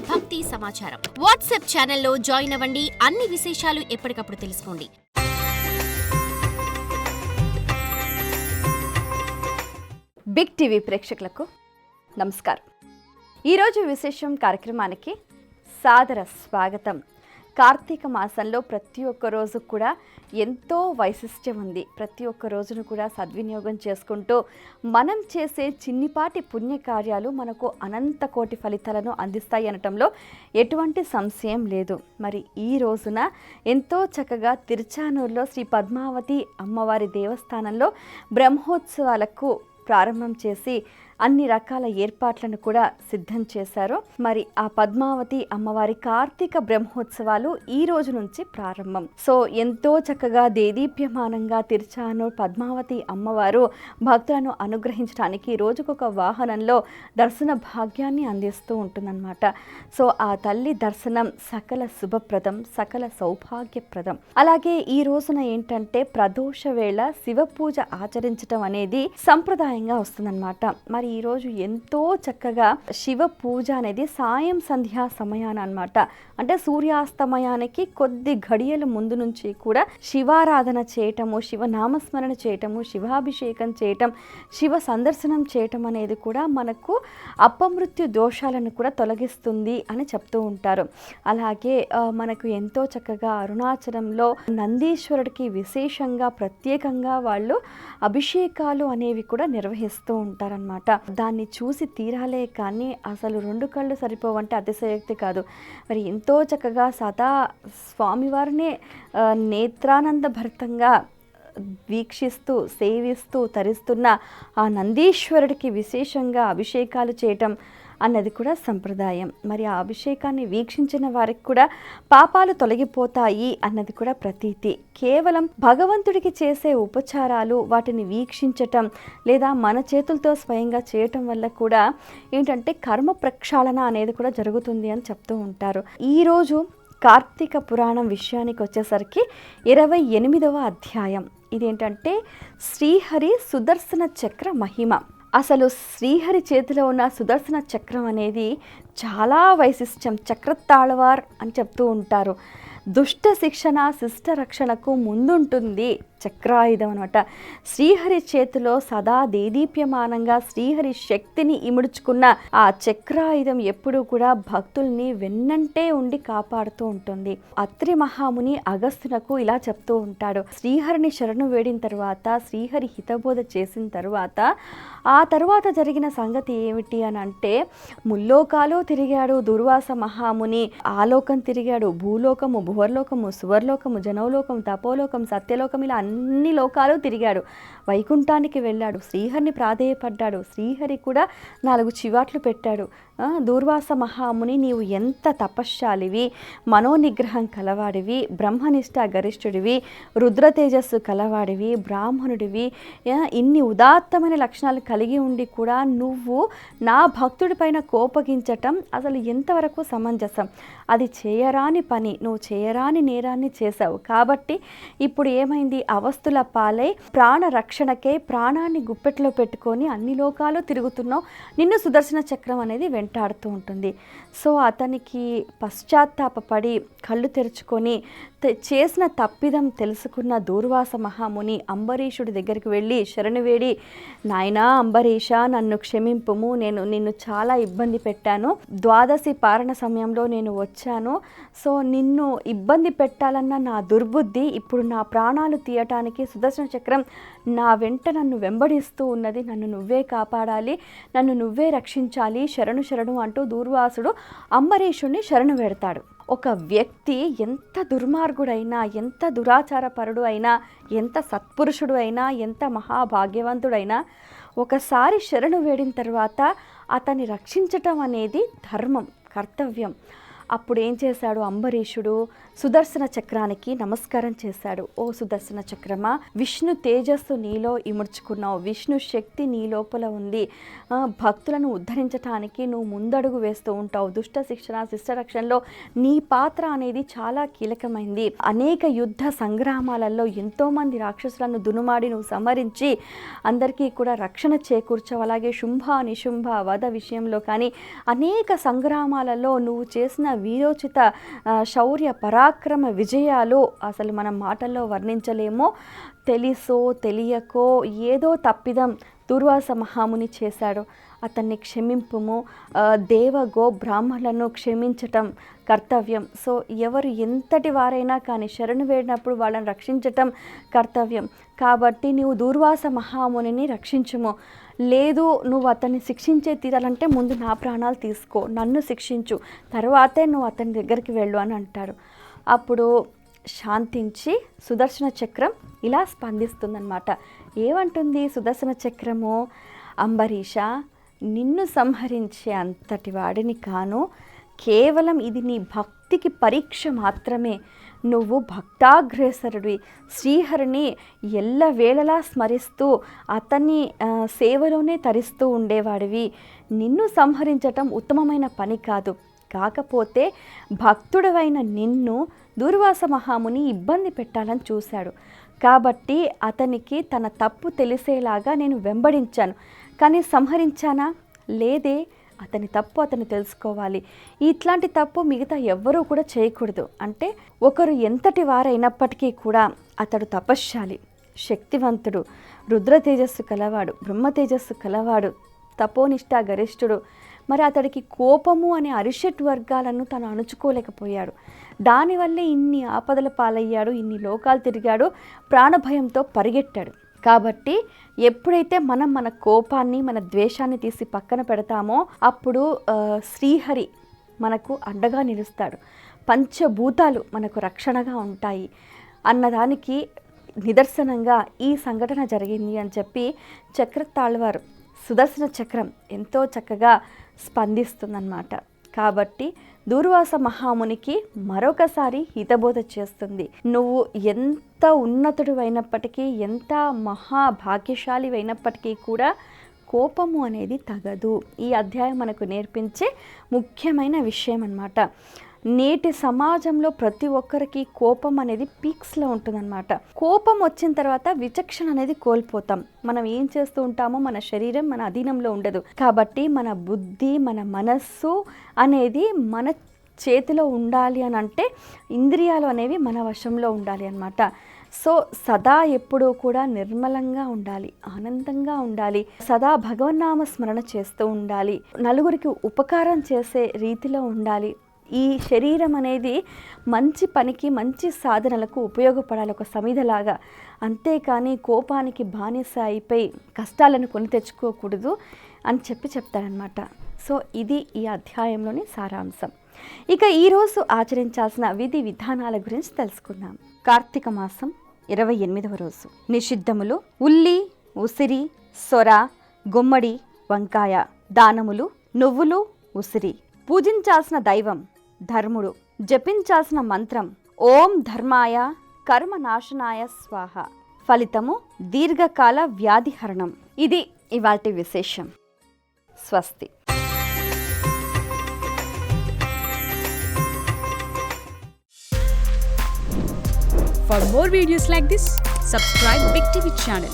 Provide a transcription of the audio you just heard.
భక్తి సమాచారం. వాట్సాప్ ఛానల్లో జాయిన్ అవ్వండి. అన్ని విశేషాలు ఎప్పటికప్పుడు తెలుసుకోండి. బిగ్ టీవీ ప్రేక్షకులకు నమస్కారం. ఈరోజు విశేషం కార్యక్రమానికి సాదర స్వాగతం. కార్తీక మాసంలో ప్రతి ఒక్క రోజు కూడా ఎంతో వైశిష్ట్యం ఉంది. ప్రతి ఒక్క రోజును కూడా సద్వినియోగం చేసుకుంటూ మనం చేసే చిన్నిపాటి పుణ్యకార్యాలు మనకు అనంత కోటి ఫలితాలను అందిస్తాయి అనటంలో ఎటువంటి సంశయం లేదు. మరి ఈ రోజున ఎంతో చక్కగా తిరుచానూరులో శ్రీ పద్మావతి అమ్మవారి దేవస్థానంలో బ్రహ్మోత్సవాలకు ప్రారంభం చేసి అన్ని రకాల ఏర్పాట్లను కూడా సిద్ధం చేశారు. మరి ఆ పద్మావతి అమ్మవారి కార్తీక బ్రహ్మోత్సవాలు ఈ రోజు నుంచి ప్రారంభం. సో ఎంతో చక్కగా దేదీప్యమానంగా తిరుచానూరు పద్మావతి అమ్మవారు భక్తులను అనుగ్రహించడానికి రోజుకొక వాహనంలో దర్శన భాగ్యాన్ని అందిస్తూ ఉంటుందన్నమాట. సో ఆ తల్లి దర్శనం సకల శుభప్రదం, సకల సౌభాగ్యప్రదం. అలాగే ఈ రోజున ఏంటంటే ప్రదోష వేళ శివ పూజ ఆచరించడం అనేది సంప్రదాయంగా వస్తుందన్నమాట. మరి ఈరోజు ఎంతో చక్కగా శివ పూజ అనేది సాయం సంధ్యా సమయాన అన్నమాట. అంటే సూర్యాస్తమయానికి కొద్ది ఘడియల ముందు నుంచి కూడా శివారాధన చేయటము, శివ నామస్మరణ చేయటము, శివాభిషేకం చేయటం, శివ సందర్శనం చేయటం అనేది కూడా మనకు అపమృత్యు దోషాలను కూడా తొలగిస్తుంది అని చెప్తూ ఉంటారు. అలాగే మనకు ఎంతో చక్కగా అరుణాచలంలో నందీశ్వరుడికి విశేషంగా ప్రత్యేకంగా వాళ్ళు అభిషేకాలు అనేవి కూడా నిర్వహిస్తూ ఉంటారన్నమాట. దాన్ని చూసి తీరాలే కానీ అసలు రెండు కళ్ళు సరిపోవంటే అతిశయోక్తి కాదు. మరి ఎంతో చక్కగా సదా స్వామివారినే నేత్రానంద భరితంగా వీక్షిస్తూ సేవిస్తూ తరిస్తున్న ఆ నందీశ్వరుడికి విశేషంగా అభిషేకాలు చేయటం అన్నది కూడా సంప్రదాయం. మరి ఆ అభిషేకాన్ని వీక్షించిన వారికి కూడా పాపాలు తొలగిపోతాయి అన్నది కూడా ప్రతీతి. కేవలం భగవంతుడికి చేసే ఉపచారాలు వాటిని వీక్షించటం లేదా మన చేతులతో స్వయంగా చేయటం వల్ల కూడా ఏంటంటే కర్మ ప్రక్షాళన అనేది కూడా జరుగుతుంది అని చెప్తూ ఉంటారు. ఈరోజు కార్తీక పురాణం విషయానికి వచ్చేసరికి 28వ అధ్యాయం. ఇదేంటంటే శ్రీహరి సుదర్శన చక్ర మహిమ. అసలు శ్రీహరి చేతిలో ఉన్న సుదర్శన చక్రం అనేది చాలా వైశిష్ట్యం. చక్రతాళవార్ అని చెప్తూ ఉంటారు. దుష్ట శిక్షణ శిష్ట రక్షణకు ముందుంటుంది చక్రాయుధం అనమాట. శ్రీహరి చేతిలో సదా దేదీప్యమానంగా శ్రీహరి శక్తిని ఇముడుచుకున్న ఆ చక్రాయుధం ఎప్పుడూ కూడా భక్తుల్ని వెన్నంటే ఉండి కాపాడుతూ ఉంటుంది. అత్రి మహాముని అగస్త్యునకు ఇలా చెప్తూ ఉంటాడు. శ్రీహరిని శరణు వేడిన తర్వాత, శ్రీహరి హితబోధ చేసిన తర్వాత ఆ తర్వాత జరిగిన సంగతి ఏమిటి అని అంటే, ముల్లోకాలు తిరిగాడు దుర్వాస మహాముని. ఆలోకం తిరిగాడు, భూలోకము, భువర్లోకము, సువర్లోకము, జనవలోకం, తపోలోకం, సత్యలోకం, ఇలా అన్ని లోకాలు తిరిగాడు. వైకుంఠానికి వెళ్ళాడు, శ్రీహరిని ప్రాధేయపడ్డాడు. శ్రీహరి కూడా 4 చివాట్లు పెట్టాడు. దూర్వాస మహాముని, నీవు ఎంత తపశ్శాలివి, మనోనిగ్రహం కలవాడివి, బ్రహ్మనిష్ట గరిష్ఠుడివి, రుద్ర తేజస్సు కలవాడివి, బ్రాహ్మణుడివి, ఇన్ని ఉదాత్తమైన లక్షణాలు కలిగి ఉండి కూడా నువ్వు నా భక్తుడి పైన కోపగించటం అసలు ఎంతవరకు సమంజసం? అది చేయరాని పని, నువ్వు చేయరాని నేరాన్ని చేశావు. కాబట్టి ఇప్పుడు ఏమైంది? అవస్థల పాలై ప్రాణ రక్షణకే ప్రాణాన్ని గుప్పెట్లో పెట్టుకొని అన్ని లోకాలు తిరుగుతున్నావు. నిన్ను సుదర్శన చక్రం అనేది వెంటాడుతూ ఉంటుంది. సో అతనికి పశ్చాత్తాపడి కళ్ళు తెరుచుకొని చేసిన తప్పిదం తెలుసుకున్న దూర్వాస మహాముని అంబరీషుడి దగ్గరికి వెళ్ళి శరణు వేడి, నాయనా అంబరీష, నన్ను క్షమింపుము, నేను నిన్ను చాలా ఇబ్బంది పెట్టాను. ద్వాదశి పారణ సమయంలో నేను వచ్చాను. సో నిన్ను ఇబ్బంది పెట్టాలన్న నా దుర్బుద్ధి ఇప్పుడు నా ప్రాణాలు తీయటానికి సుదర్శన చక్రం నా వెంట నన్ను వెంబడిస్తూ ఉన్నది. నన్ను నువ్వే కాపాడాలి, నన్ను నువ్వే రక్షించాలి, శరణు శరణు అంటూ దూర్వాసుడు అంబరీషుడిని శరణు వేడతాడు. ఒక వ్యక్తి ఎంత దుర్మార్గుడైనా, ఎంత దురాచారపరుడు అయినా, ఎంత సత్పురుషుడు అయినా, ఎంత మహాభాగ్యవంతుడైనా ఒకసారి శరణు వేడిన తర్వాత అతన్ని రక్షించటం అనేది ధర్మం, కర్తవ్యం. అప్పుడు ఏం చేశాడు అంబరీషుడు? సుదర్శన చక్రానికి నమస్కారం చేశాడు. ఓ సుదర్శన చక్రమా, విష్ణు తేజస్సు నీలో ఇముడ్చుకున్నావు, విష్ణు శక్తి నీ లోపల ఉంది, భక్తులను ఉద్ధరించడానికి నువ్వు ముందడుగు వేస్తూ ఉంటావు, దుష్ట శిక్షణ శిష్ట రక్షణలో నీ పాత్ర అనేది చాలా కీలకమైంది. అనేక యుద్ధ సంగ్రామాలలో ఎంతోమంది రాక్షసులను దునుమాడి నువ్వు సంహరించి అందరికీ కూడా రక్షణ చేకూర్చావు. అలాగే శుంభ నిశుంభ వధ విషయంలో కానీ అనేక సంగ్రామాలలో నువ్వు చేసిన వీరోచిత శౌర్య పరాక్రమ విజయాలు అసలు మనం మాటల్లో వర్ణించలేమో. తెలుసో తెలియకో ఏదో తప్పిదం దుర్వాస మహాముని చేశాడు, అతన్ని క్షమింపుము. దేవగో బ్రాహ్మణులను క్షమించటం కర్తవ్యం. సో ఎవరు ఎంతటి వారైనా కానీ శరణు వేడినప్పుడు వాళ్ళని రక్షించటం కర్తవ్యం. కాబట్టి నువ్వు దుర్వాస మహామునిని రక్షించుము. లేదు నువ్వు అతన్ని శిక్షించే తీరాలంటే ముందు నా ప్రాణాలు తీసుకో, నన్ను శిక్షించు, తర్వాతే నువ్వు అతని దగ్గరికి వెళ్ళు అని అంటారు. అప్పుడు శాంతించి సుదర్శన చక్రం ఇలా స్పందిస్తుందన్నమాట. ఏమంటుంది సుదర్శన చక్రము? అంబరీష, నిన్ను సంహరించే అంతటి వాడిని కాను, కేవలం ఇది నీ భక్తికి పరీక్ష మాత్రమే. నువ్వు భక్తాగ్రేసరుడివి, శ్రీహరిని ఎల్లవేళలా స్మరిస్తూ అతన్ని సేవలోనే తరిస్తూ ఉండేవాడివి. నిన్ను సంహరించటం ఉత్తమమైన పని కాదు. కాకపోతే భక్తుడవైన నిన్ను దుర్వాస మహాముని ఇబ్బంది పెట్టాలని చూశాడు. కాబట్టి అతనికి తన తప్పు తెలిసేలాగా నేను వెంబడించాను, కానీ సంహరించానా? లేదే. అతని తప్పు అతను తెలుసుకోవాలి. ఇట్లాంటి తప్పు మిగతా ఎవ్వరూ కూడా చేయకూడదు. అంటే ఒకరు ఎంతటి వారైనప్పటికీ కూడా అతడు తపశ్శాలి, శక్తివంతుడు, రుద్ర తేజస్సు కలవాడు, బ్రహ్మ తేజస్సు కలవాడు, తపోనిష్ట గరిష్ఠుడు. మరి అతడికి కోపము అనే అరిషట్ వర్గాలను తను అణుచుకోలేకపోయాడు. దానివల్లే ఇన్ని ఆపదల పాలయ్యాడు, ఇన్ని లోకాలు తిరిగాడు, ప్రాణభయంతో పరిగెట్టాడు. కాబట్టి ఎప్పుడైతే మనం మన కోపాన్ని మన ద్వేషాన్ని తీసి పక్కన పెడతామో అప్పుడు శ్రీహరి మనకు అండగా నిలుస్తాడు, పంచభూతాలు మనకు రక్షణగా ఉంటాయి అన్నదానికి నిదర్శనంగా ఈ సంఘటన జరిగింది అని చెప్పి చక్రతాళ్వారు సుదర్శన చక్రం ఎంతో చక్కగా స్పందిస్తుందన్నమాట. కాబట్టి దుర్వాస మహామునికి మరొకసారి హితబోధ చేస్తుంది. నువ్వు ఎంత ఉన్నతుడు అయినప్పటికీ, ఎంత మహాభాగ్యశాలి అయినప్పటికీ కూడా కోపము అనేది తగదు. ఈ అధ్యాయం మనకు నేర్పించే ముఖ్యమైన విషయం అన్నమాట. నేటి సమాజంలో ప్రతి ఒక్కరికి కోపం అనేది పీక్స్లో ఉంటుందన్నమాట. కోపం వచ్చిన తర్వాత విచక్షణ అనేది కోల్పోతాం. మనం ఏం చేస్తూ ఉంటామో మన శరీరం మన అధీనంలో ఉండదు. కాబట్టి మన బుద్ధి మన మనస్సు అనేది మన చేతిలో ఉండాలి అని అంటే ఇంద్రియాలు అనేవి మన వశంలో ఉండాలి అన్నమాట. సో సదా ఎప్పుడూ కూడా నిర్మలంగా ఉండాలి, ఆనందంగా ఉండాలి, సదా భగవన్నామ స్మరణ చేస్తూ ఉండాలి, నలుగురికి ఉపకారం చేసే రీతిలో ఉండాలి. ఈ శరీరం అనేది మంచి పనికి మంచి సాధనలకు ఉపయోగపడాలి, ఒక సమిధలాగా. అంతేకాని కోపానికి బానిస అయిపోయి కష్టాలను కొని తెచ్చుకోకూడదు అని చెప్తాడనమాట. సో ఇది ఈ అధ్యాయంలోని సారాంశం. ఇక ఈరోజు ఆచరించాల్సిన విధి విధానాల గురించి తెలుసుకుందాం. కార్తీక మాసం 28వ రోజు. నిషిద్ధములు: ఉల్లి, ఉసిరి, సొర, గుమ్మడి, వంకాయ. దానములు: నువ్వులు, ఉసిరి. పూజించాల్సిన దైవం ధర్ముడు. జపించాల్సిన మంత్రం ఓం ధర్మాయ కర్మనాశనాయ స్వాహ. ఫలితము దీర్ఘకాల వ్యాధిహరణం. ఇది ఇవాల్టి విశేషం. స్వస్తి. For more videos like this, subscribe Big TV channel.